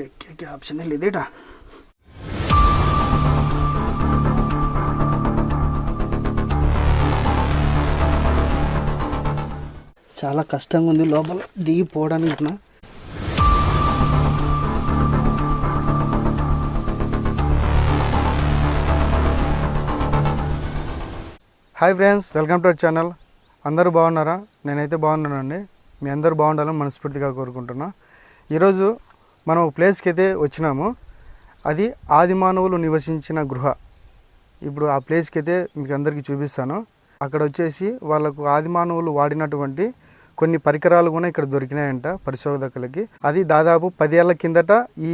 ఎక్కే ఆప్షన్ లేదేటా. చాలా కష్టంగా ఉంది లోపల దిగిపోవడానికి. Hi friends, welcome to our channel. అందరూ బాగున్నారా? నేనైతే బాగున్నానండి. మీ అందరూ బాగుండాలని మనస్ఫూర్తిగా కోరుకుంటున్నా. ఈరోజు మనం ఒక ప్లేస్కి అయితే వచ్చినాము. అది ఆది మానవులు నివసించిన గృహ. ఇప్పుడు ఆ ప్లేస్కి అయితే మీకు అందరికీ చూపిస్తాను. అక్కడ వచ్చేసి వాళ్ళకు ఆది మానవులు వాడినటువంటి కొన్ని పరికరాలు కూడా ఇక్కడ దొరికినాయంట పరిశోధకులకి. అది దాదాపు 10 ఏళ్ల కిందట ఈ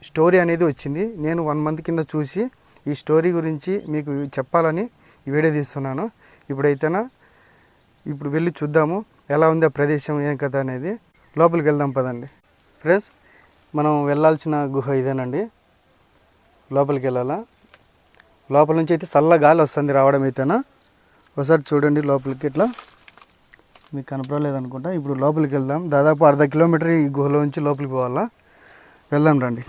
స్టోరీ అనేది వచ్చింది. నేను 1 మంత్ కింద చూసి ఈ స్టోరీ గురించి మీకు చెప్పాలని ఈ వీడియో తీస్తున్నాను. ఇప్పుడు వెళ్ళి చూద్దాము ఎలా ఉంది ఆ ప్రదేశం, ఏం కథ అనేది. లోపలికి వెళ్దాం పదండి ఫ్రెండ్స్. మనం వెళ్ళాల్సిన గుహ ఇదేనండి. లోపలికి వెళ్ళాలా. లోపల నుంచి అయితే చల్ల గాలి వస్తుంది రావడం అయితేనా. ఒకసారి చూడండి లోపలికి. ఇట్లా మీకు కనపడలేదనుకుంటా. ఇప్పుడు లోపలికి వెళ్దాం. దాదాపు 1/2 కిలోమీటర్ ఈ గుహలో నుంచి లోపలికి పోవాలా. వెళ్దాం రండి.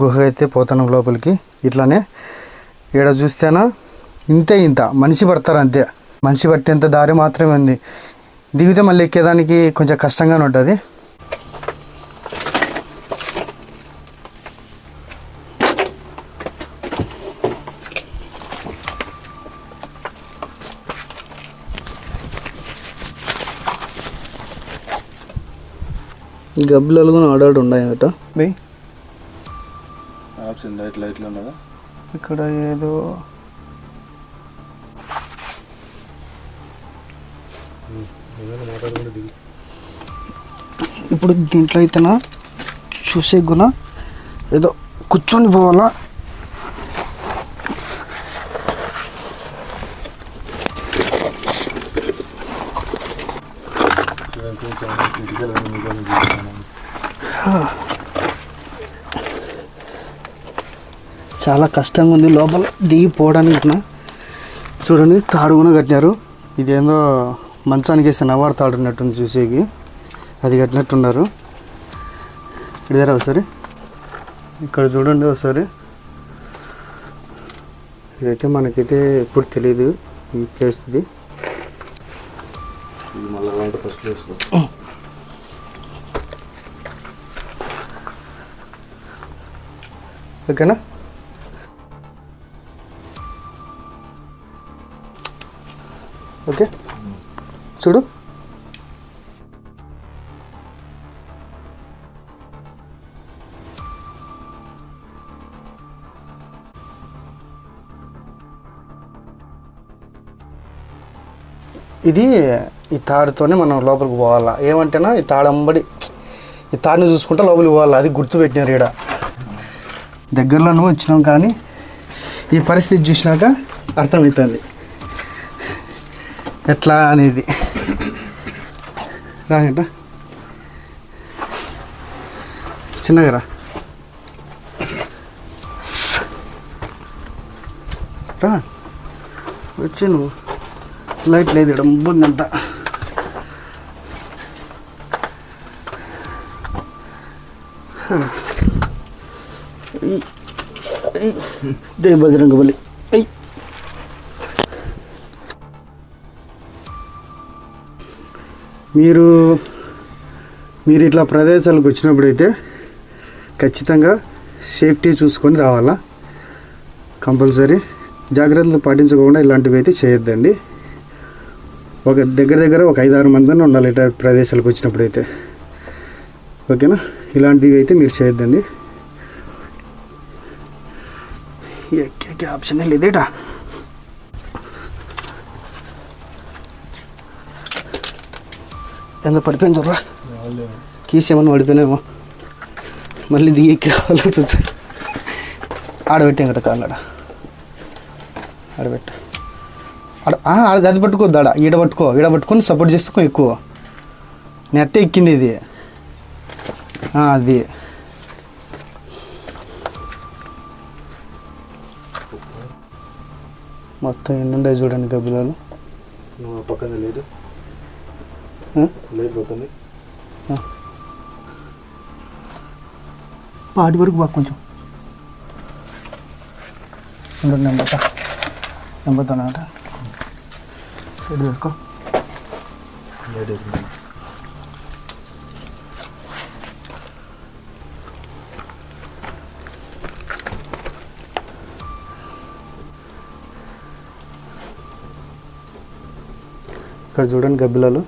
గుహ అయితే పోతున్నాం లోపలికి. ఇట్లానే ఈడ చూస్తేనా ఇంత మనిషి పడతారు అంతే. మనిషి పట్టేంత దారి మాత్రమే ఉంది. దిగితే మళ్ళీ ఎక్కేదానికి కొంచెం కష్టంగానే ఉంటుంది. గబ్బులు కూడా ఆడాడు ఉన్నాయి అట. బై లైట్లు ఉన్నదా ఇక్కడ ఏదో. ఇప్పుడు దీంట్లో అయితేనా చూసే గుణ ఏదో కూర్చొని పోవాలా. చాలా కష్టంగా ఉంది లోపల దిగిపోవడానికి. చూడండి తాడు కూడా కట్టినారు. ఇదేందో మంచానికి వేస్తే నవారు తాడు ఉన్నట్టుంది చూసేకి. అది కట్టినట్టున్నారు. ఇదేరా ఒకసారి ఇక్కడ చూడండి ఒకసారి. ఇదైతే మనకైతే ఎప్పుడు తెలియదు ఈ ప్లేస్. ఇది ఓకేనా. ఓకే చూడు. ఇది ఈ తాడుతోనే మనం లోపలికి పోవాలా. ఏమంటేనా ఈ తాడంబడి ఈ తాడుని చూసుకుంటా లోపలికి పోవాలా. అది గుర్తుపెట్టినారు ఈడ. దగ్గరలోనూ వచ్చినాం కానీ ఈ పరిస్థితి చూసినాక అర్థమవుతుంది ఎట్లా అనేది. రాగట చిన్నగా రా. వచ్చి నువ్వు లైట్ లేదు ఇక్కడ ముబ్బుందంట. జై బజరంగబలి. మీరు ఇట్లా ప్రదేశాలకు వచ్చినప్పుడైతే ఖచ్చితంగా సేఫ్టీ చూసుకొని రావాలా. కంపల్సరీ జాగ్రత్తలు పాటించకుండా ఇలాంటివి అయితే చేయొద్దండి. ఒక దగ్గర ఒక 5-6 మంది ఉండాలి ఇట్లా ప్రదేశాలకు వచ్చినప్పుడైతే. ఓకేనా. ఇలాంటివి అయితే మీరు చేయొద్దండి. ఎక్కే ఆప్షన్ లేదేటా. ఎంత పడిపోయింది రా. కీస్ ఏమన్నా పడిపోయినామో మళ్ళీ దిగి కావాల్సి వచ్చాయి. ఆడబెట్టాం కదా కాళ్ళు ఆడబెట్ట అది పట్టుకోద్దు ఈడ పట్టుకొని సపోర్ట్ చేసుకో ఎక్కువ. నెట్టే ఎక్కింది ఇది అది. మొత్తం ఎన్నుండే చూడండి గబ్బిలాలు. పక్కన లేదు పక్కన పాటి వరకు బాగా కొంచెం నెంబతానట సైడ్ దొరకో. ఇక్కడ చూడండి గబ్బిలాలు.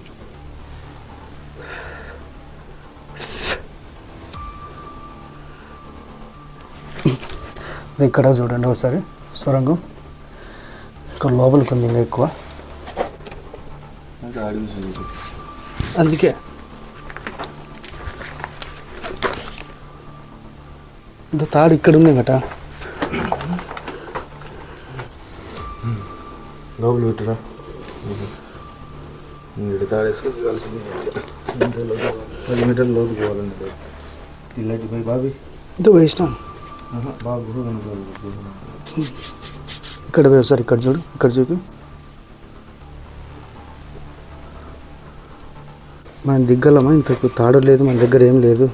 ఇక్కడ చూడండి ఒకసారి సొరంగం. ఇక్కడ లోపలికి ఉంది ఇంకా ఎక్కువ, అందుకే ఇంత తాడు ఇక్కడ ఉంది గట. లోపల పెట్టరా తాడేసుకొని కావాల్సింది 10 మీటర్ల లోపు పోవాలండి. ఇలాంటి పోయి బాబీ ఇంత వేసినాం బాగా ఇక్కడ సార్. ఇక్కడ చూడు, ఇక్కడ చూపి. మనం దిగ్గలమా? ఇంతకు తాడు లేదు మన దగ్గర, ఏం లేదు.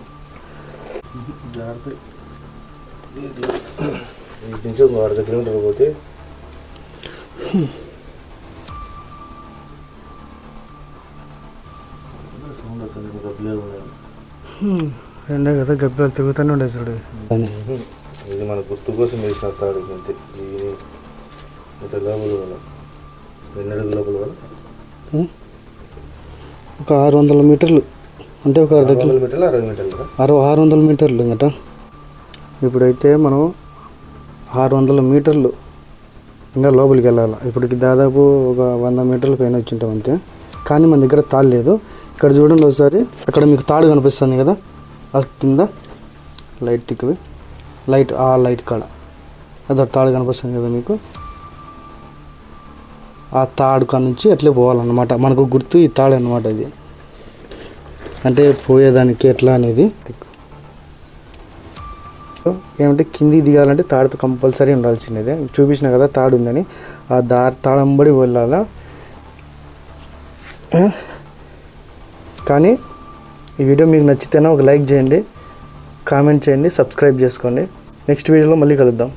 జాగ్రత్త. నుంచి ఒక 1/2 కిలోమీటర్ పోతే రెండే కదా గబ్బిలాలు తిరుగుతూనే ఉండే చూడు. ఇది మన గుర్తు కోసం వేసిన తాడు అంతే. లోపల ఎన్నడుగు లోపల ఒక 600 మీటర్లు, అంటే ఒక 60 మీటర్లు 60 మీటర్లు 600 మీటర్లు ఇంకట. ఇప్పుడైతే మనం 600 మీటర్లు ఇంకా లోపలికి వెళ్ళాలి. ఇప్పటికి దాదాపు ఒక 100 మీటర్ల పైన వచ్చింటాం అంతే. కానీ మన దగ్గర తాడు లేదు. ఇక్కడ చూడండి ఒకసారి, అక్కడ మీకు తాడు కనిపిస్తుంది కదా, ఆ కింద లైట్ తిక్కువి, ఆ లైట్ కాడ అదొక తాడు కనిపిస్తుంది కదా మీకు. ఆ తాడు కాడ నుంచి అట్లే పోవాలన్నమాట. మనకు గుర్తు ఈ తాడు అన్నమాట. ఇది అంటే పోయేదానికి ఎట్లా అనేది. ఏమంటే కిందికి దిగాలంటే తాడుతో కంపల్సరీ ఉండాల్సిందే. చూపించిన కదా తాడు ఉందని, ఆ తాడంబడి వెళ్ళాలా. కానీ ఈ వీడియో మీకు నచ్చితేనే ఒక లైక్ చేయండి, కామెంట్ చేయండి, సబ్స్క్రైబ్ చేసుకోండి. నెక్స్ట్ వీడియోలో మళ్ళీ కలుద్దాం.